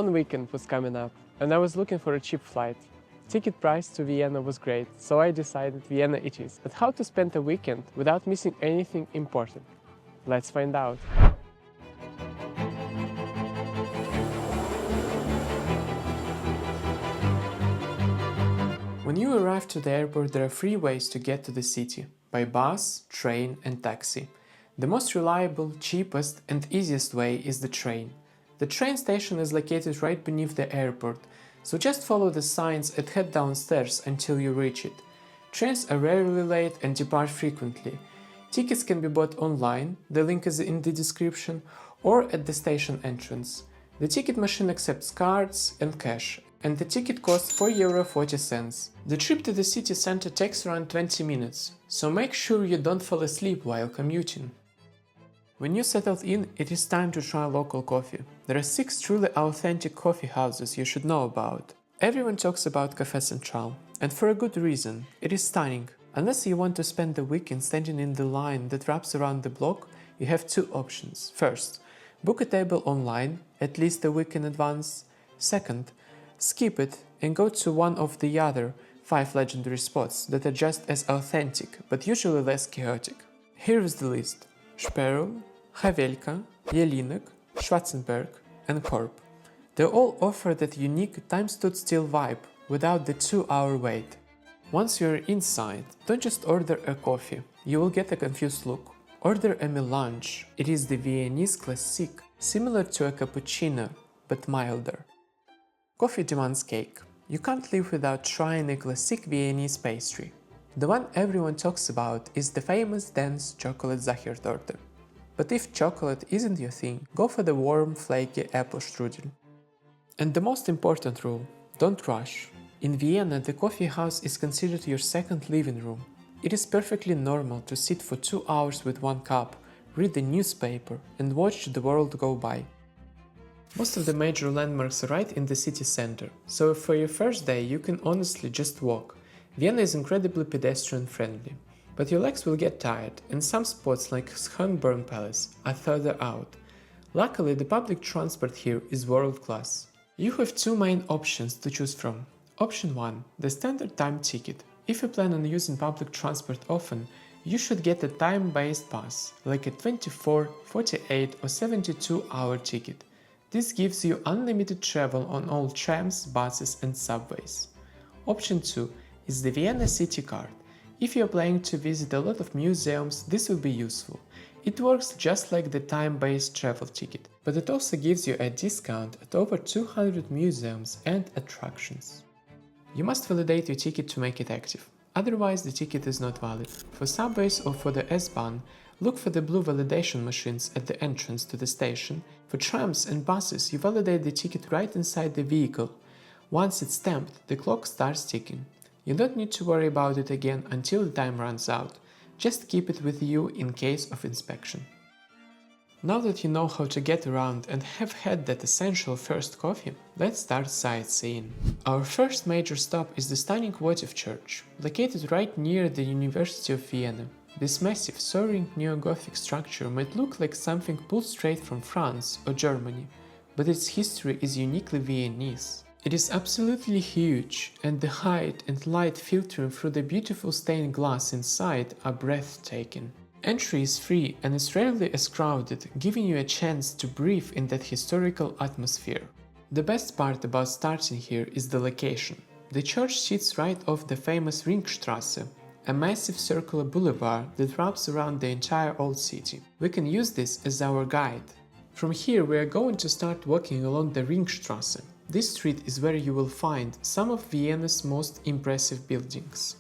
long weekend was coming up, and I was looking for a cheap flight. Ticket price to Vienna was great, so I decided Vienna it is. But how to spend a weekend without missing anything important? Let's find out. When you arrive to the airport, there are three ways to get to the city: by bus, train and taxi. The most reliable, cheapest and easiest way is the train. The train station is located right beneath the airport, so just follow the signs and head downstairs until you reach it. Trains are rarely late and depart frequently. Tickets can be bought online, the link is in the description, or at the station entrance. The ticket machine accepts cards and cash, and the ticket costs €4.40. The trip to the city center takes around 20 minutes, so make sure you don't fall asleep while commuting. When you settled in, it is time to try local coffee. There are 6 truly authentic coffee houses you should know about. Everyone talks about Café Central, and for a good reason. It is stunning. Unless you want to spend the weekend standing in the line that wraps around the block, you have 2 options. First, book a table online, at least a week in advance. Second, skip it and go to one of the other 5 legendary spots that are just as authentic, but usually less chaotic. Here is the list: Sperl, Havelka, Jelinek, Schwarzenberg and Korp. They all offer that unique time-stood-still vibe without the 2-hour wait. Once you're inside, don't just order a coffee, you will get a confused look. Order a melange. It is the Viennese classique, similar to a cappuccino, but milder. Coffee demands cake. You can't live without trying a classic Viennese pastry. The one everyone talks about is the famous dense chocolate Sachertorte. But if chocolate isn't your thing, go for the warm, flaky apple strudel. And the most important rule: don't rush. In Vienna, the coffee house is considered your second living room. It is perfectly normal to sit for 2 hours with 1 cup, read the newspaper, and watch the world go by. Most of the major landmarks are right in the city center, so for your first day you can honestly just walk. Vienna is incredibly pedestrian friendly, but your legs will get tired, and some spots like Schönbrunn Palace are further out. Luckily, the public transport here is world class. You have 2 main options to choose from. Option 1, the standard time ticket. If you plan on using public transport often, you should get a time-based pass, like a 24, 48 or 72-hour ticket. This gives you unlimited travel on all trams, buses and subways. Option 2 is the Vienna City Card. If you are planning to visit a lot of museums, this will be useful. It works just like the time-based travel ticket, but it also gives you a discount at over 200 museums and attractions. You must validate your ticket to make it active, otherwise the ticket is not valid. For subways or for the S-Bahn, look for the blue validation machines at the entrance to the station. For trams and buses, you validate the ticket right inside the vehicle. Once it's stamped, the clock starts ticking. You don't need to worry about it again until the time runs out. Just keep it with you in case of inspection. Now that you know how to get around and have had that essential first coffee, let's start sightseeing. Our first major stop is the stunning Votive Church, located right near the University of Vienna. This massive, soaring neo-Gothic structure might look like something pulled straight from France or Germany, but its history is uniquely Viennese. It is absolutely huge, and the height and light filtering through the beautiful stained glass inside are breathtaking. Entry is free and is rarely as crowded, giving you a chance to breathe in that historical atmosphere. The best part about starting here is the location. The church sits right off the famous Ringstrasse, a massive circular boulevard that wraps around the entire old city. We can use this as our guide. From here we are going to start walking along the Ringstrasse. This street is where you will find some of Vienna's most impressive buildings.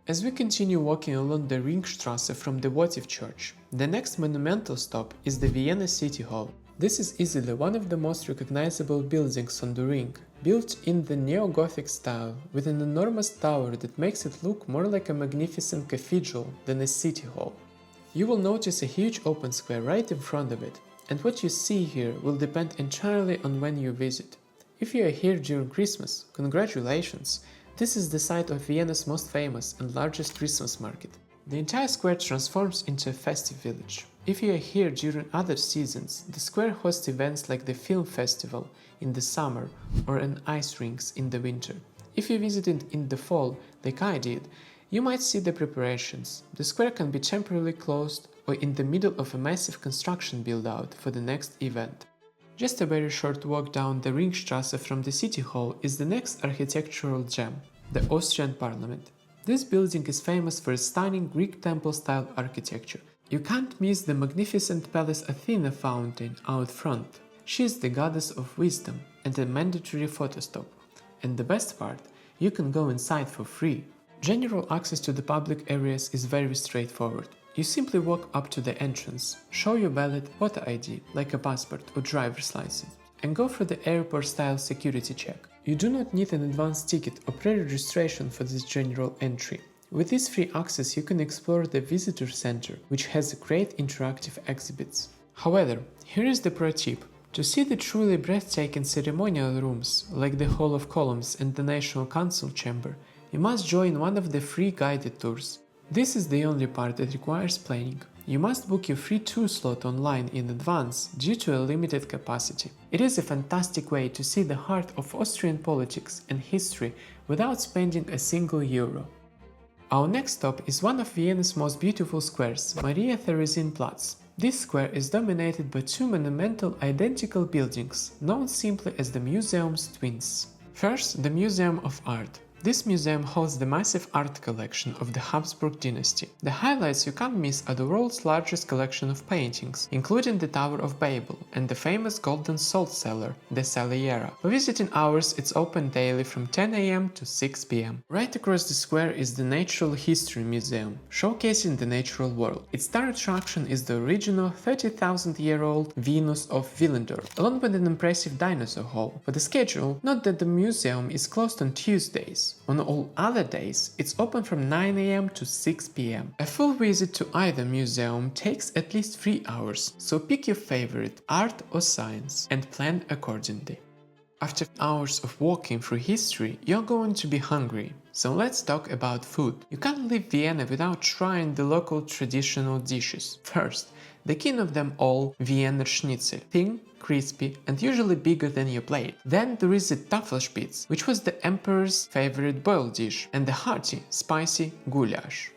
As we continue walking along the Ringstrasse from the Votive Church, the next monumental stop is the Vienna City Hall. This is easily one of the most recognizable buildings on the Ring, built in the neo-Gothic style, with an enormous tower that makes it look more like a magnificent cathedral than a city hall. You will notice a huge open square right in front of it, and what you see here will depend entirely on when you visit. If you are here during Christmas, congratulations! This is the site of Vienna's most famous and largest Christmas market. The entire square transforms into a festive village. If you are here during other seasons, the square hosts events like the film festival in the summer or an ice rinks in the winter. If you visited in the fall, like I did, you might see the preparations. The square can be temporarily closed or in the middle of a massive construction build-out for the next event. Just a very short walk down the Ringstrasse from the City Hall is the next architectural gem, the Austrian Parliament. This building is famous for its stunning Greek temple-style architecture. You can't miss the magnificent Palace Athena fountain out front. She is the goddess of wisdom and a mandatory photo stop. And the best part, you can go inside for free. General access to the public areas is very straightforward. You simply walk up to the entrance, show your valid photo ID, like a passport or driver's license, and go for the airport-style security check. You do not need an advance ticket or pre-registration for this general entry. With this free access, you can explore the visitor center, which has great interactive exhibits. However, here is the pro tip. To see the truly breathtaking ceremonial rooms, like the Hall of Columns and the National Council Chamber, you must join one of the free guided tours. This is the only part that requires planning. You must book your free tour slot online in advance due to a limited capacity. It is a fantastic way to see the heart of Austrian politics and history without spending a single euro. Our next stop is one of Vienna's most beautiful squares, Maria-Theresien-Platz. This square is dominated by two monumental identical buildings, known simply as the museum's twins. First, the Museum of Art. This museum holds the massive art collection of the Hofburg dynasty. The highlights you can't miss are the world's largest collection of paintings, including the Tower of Babel and the famous golden salt cellar, the Saliera. For visiting hours, it's open daily from 10 a.m. to 6 p.m. Right across the square is the Natural History Museum, showcasing the natural world. Its star attraction is the original 30,000-year-old Venus of Willendorf, along with an impressive dinosaur hall. For the schedule, note that the museum is closed on Tuesdays. On all other days, it's open from 9 a.m. to 6 p.m. A full visit to either museum takes at least 3 hours, so pick your favorite, art or science, and plan accordingly. After hours of walking through history, you're going to be hungry, so let's talk about food. You can't leave Vienna without trying the local traditional dishes. First, the king of them all, Vienna Schnitzel, thin, crispy, and usually bigger than your plate. Then there is the Tafelspitz, which was the emperor's favorite boiled dish, and the hearty, spicy goulash.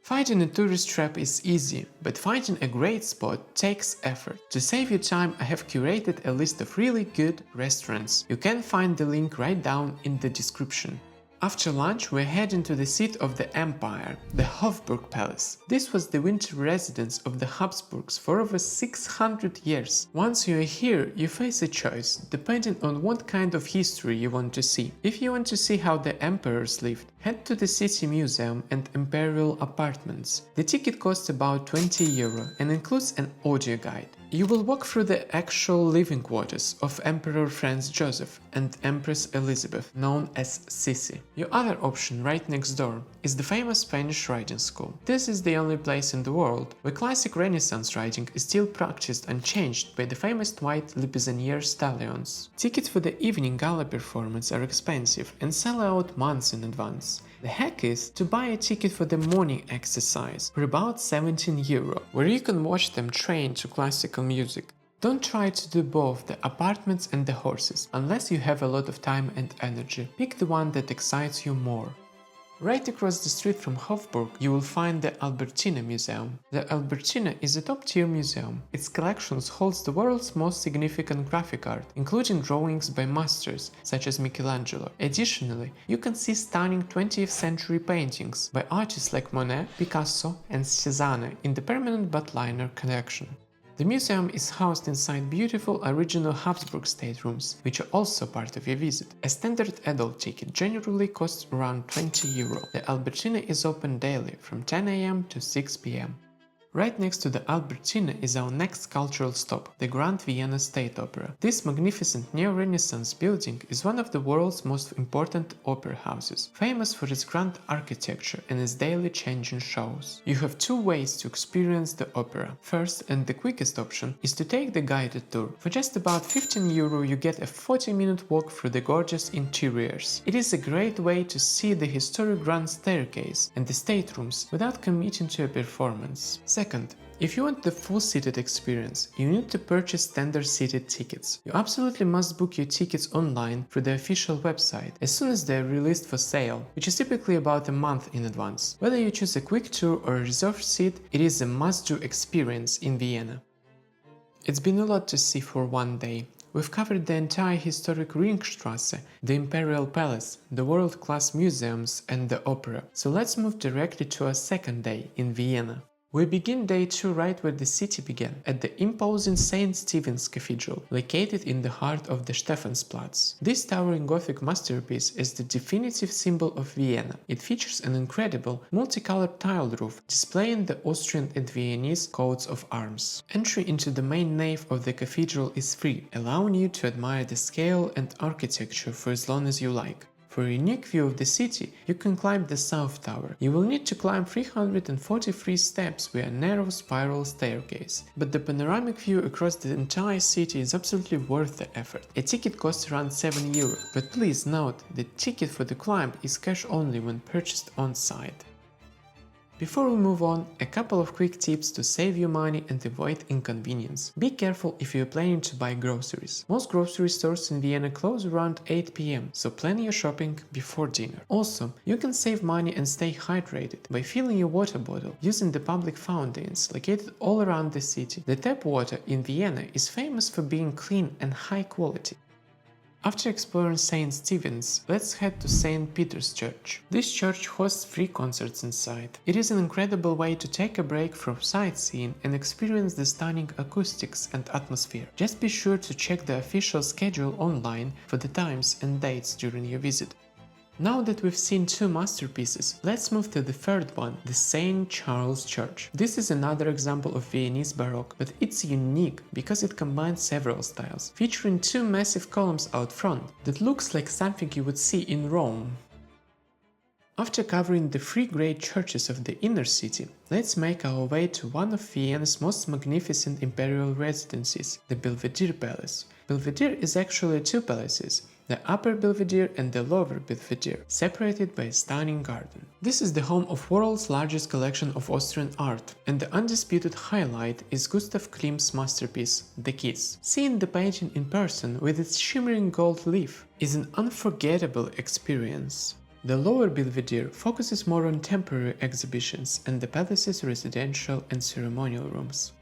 Finding a tourist trap is easy, but finding a great spot takes effort. To save you time, I have curated a list of really good restaurants. You can find the link right down in the description. After lunch, we're heading to the seat of the empire, the Hofburg Palace. This was the winter residence of the Habsburgs for over 600 years. Once you are here, you face a choice, depending on what kind of history you want to see. If you want to see how the emperors lived, head to the City Museum and Imperial Apartments. The ticket costs about 20 euro and includes an audio guide. You will walk through the actual living quarters of Emperor Franz Joseph and Empress Elizabeth, known as Sissi. Your other option right next door is the famous Spanish riding school. This is the only place in the world where classic Renaissance riding is still practiced unchanged by the famous white Le Pisanier stallions. Tickets for the evening gala performance are expensive and sell out months in advance. The hack is to buy a ticket for the morning exercise for about 17 euro, where you can watch them train to classical music. Don't try to do both the apartments and the horses, unless you have a lot of time and energy. Pick the one that excites you more. Right across the street from Hofburg, you will find the Albertina Museum. The Albertina is a top-tier museum. Its collections holds the world's most significant graphic art, including drawings by masters such as Michelangelo. Additionally, you can see stunning 20th century paintings by artists like Monet, Picasso, and Cézanne in the permanent Butliner collection. The museum is housed inside beautiful original Habsburg staterooms, which are also part of your visit. A standard adult ticket generally costs around 20 euro. The Albertina is open daily from 10 a.m. to 6 p.m. Right next to the Albertina is our next cultural stop, the Grand Vienna State Opera. This magnificent neo-Renaissance building is one of the world's most important opera houses, famous for its grand architecture and its daily changing shows. You have two ways to experience the opera. First, and the quickest option, is to take the guided tour. For just about €15 you get a 40-minute walk through the gorgeous interiors. It is a great way to see the historic grand staircase and the staterooms without committing to a performance. Second, if you want the full-seated experience, you need to purchase standard seated tickets. You absolutely must book your tickets online through the official website as soon as they are released for sale, which is typically about a month in advance. Whether you choose a quick tour or a reserved seat, it is a must-do experience in Vienna. It's been a lot to see for one day. We've covered the entire historic Ringstrasse, the Imperial Palace, the world-class museums and the opera. So let's move directly to our second day in Vienna. We begin day 2 right where the city began, at the imposing St. Stephen's Cathedral, located in the heart of the Stephansplatz. This towering Gothic masterpiece is the definitive symbol of Vienna. It features an incredible, multicolored tiled roof, displaying the Austrian and Viennese coats of arms. Entry into the main nave of the cathedral is free, allowing you to admire the scale and architecture for as long as you like. For a unique view of the city, you can climb the South Tower. You will need to climb 343 steps via a narrow spiral staircase, but the panoramic view across the entire city is absolutely worth the effort. A ticket costs around €7, but please note, the ticket for the climb is cash only when purchased on site. Before we move on, a couple of quick tips to save you money and avoid inconvenience. Be careful if you are planning to buy groceries. Most grocery stores in Vienna close around 8 p.m, so plan your shopping before dinner. Also, you can save money and stay hydrated by filling your water bottle using the public fountains located all around the city. The tap water in Vienna is famous for being clean and high quality. After exploring St. Stephen's, let's head to St. Peter's Church. This church hosts free concerts inside. It is an incredible way to take a break from sightseeing and experience the stunning acoustics and atmosphere. Just be sure to check the official schedule online for the times and dates during your visit. Now that we've seen two masterpieces, let's move to the third one, the St. Charles Church. This is another example of Viennese Baroque, but it's unique because it combines several styles, featuring two massive columns out front that looks like something you would see in Rome. After covering the three great churches of the inner city, let's make our way to one of Vienna's most magnificent imperial residences, the Belvedere Palace. Belvedere is actually two palaces, the Upper Belvedere and the Lower Belvedere, separated by a stunning garden. This is the home of world's largest collection of Austrian art, and the undisputed highlight is Gustav Klimt's masterpiece, The Kiss. Seeing the painting in person with its shimmering gold leaf is an unforgettable experience. The Lower Belvedere focuses more on temporary exhibitions and the palace's residential and ceremonial rooms.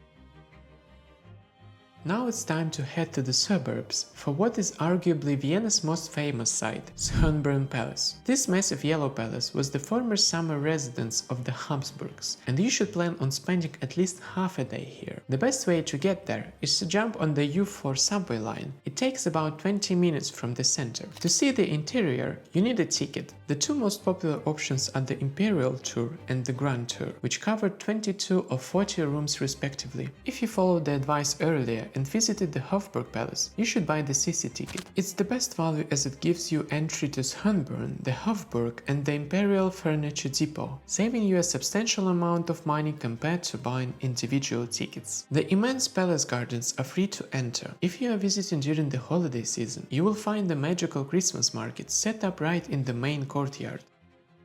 Now it's time to head to the suburbs for what is arguably Vienna's most famous site, Schönbrunn Palace. This massive yellow palace was the former summer residence of the Habsburgs, and you should plan on spending at least half a day here. The best way to get there is to jump on the U4 subway line. It takes about 20 minutes from the center. To see the interior, you need a ticket. The two most popular options are the Imperial Tour and the Grand Tour, which cover 22 or 40 rooms respectively. If you followed the advice earlier and visited the Hofburg Palace, you should buy the CC ticket. It's the best value as it gives you entry to Schönbrunn, the Hofburg and the Imperial Furniture Depot, saving you a substantial amount of money compared to buying individual tickets. The immense palace gardens are free to enter. If you are visiting during the holiday season, you will find the magical Christmas market set up right in the main courtyard.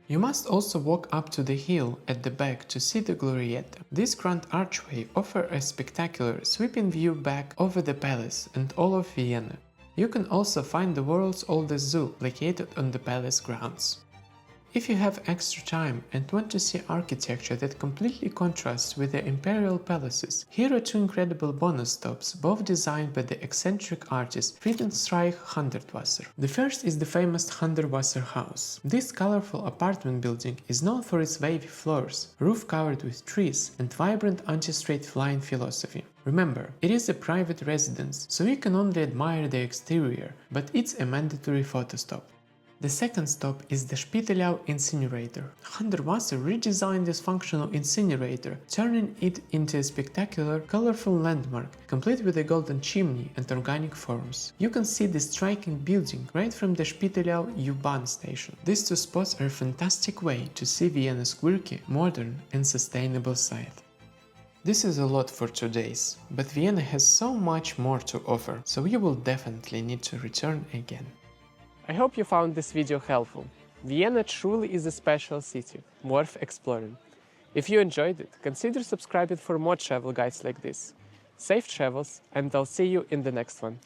You must also walk up to the hill at the back to see the Glorietta. This grand archway offers a spectacular sweeping view back over the palace and all of Vienna. You can also find the world's oldest zoo located on the palace grounds. If you have extra time and want to see architecture that completely contrasts with the imperial palaces, here are two incredible bonus stops, both designed by the eccentric artist Friedensreich Hundertwasser. The first is the famous Hundertwasser house. This colorful apartment building is known for its wavy floors, roof covered with trees, and vibrant anti-straight line philosophy. Remember, it is a private residence, so you can only admire the exterior, but it's a mandatory photo stop. The second stop is the Spitalau incinerator. Hundertwasser redesigned this functional incinerator, turning it into a spectacular, colorful landmark, complete with a golden chimney and organic forms. You can see the striking building right from the Spitalau U-Bahn station. These two spots are a fantastic way to see Vienna's quirky, modern and sustainable side. This is a lot for 2 days, but Vienna has so much more to offer, so you will definitely need to return again. I hope you found this video helpful. Vienna truly is a special city, worth exploring. If you enjoyed it, consider subscribing for more travel guides like this. Safe travels, and I'll see you in the next one.